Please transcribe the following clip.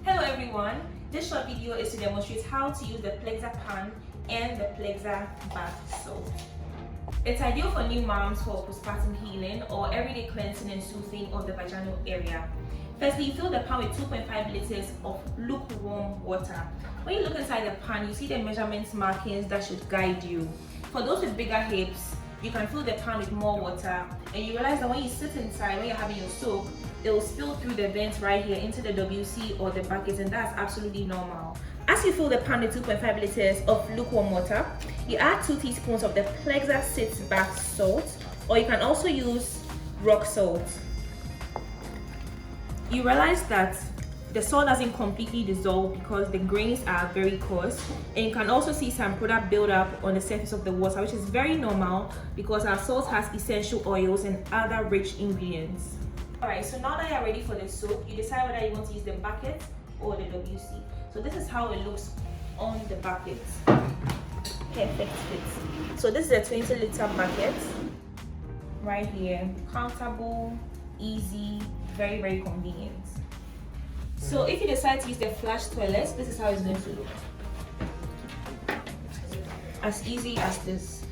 Hello everyone, this short video is to demonstrate how to use the Plexa pan and the Plexa bath soap. It's ideal for new moms for postpartum healing or everyday cleansing and soothing of the vaginal area. Firstly, fill the pan with 2.5 liters of lukewarm water. When you look inside the pan, you see the measurements markings that should guide you. For those with bigger hips, you can fill the pan with more water, and you realize that when you sit inside, when you're having your soak, it will spill through the vents right here into the WC or the buckets, and that's absolutely normal. As you fill the pan with 2.5 liters of lukewarm water, you add 2 teaspoons of the Plexa Sitz bath salt, or you can also use rock salt. You realize that the salt doesn't completely dissolve because the grains are very coarse, and you can also see some product buildup on the surface of the water, which is very normal because our salt has essential oils and other rich ingredients. Alright, so now that you're ready for the soap, you decide whether you want to use the bucket or the WC. So this is how it looks on the bucket. Perfect fit. So this is a 20-liter bucket right here. Comfortable, easy, very, very convenient. So if you decide to use the flush toilet, this is how it's going to look. As easy as this.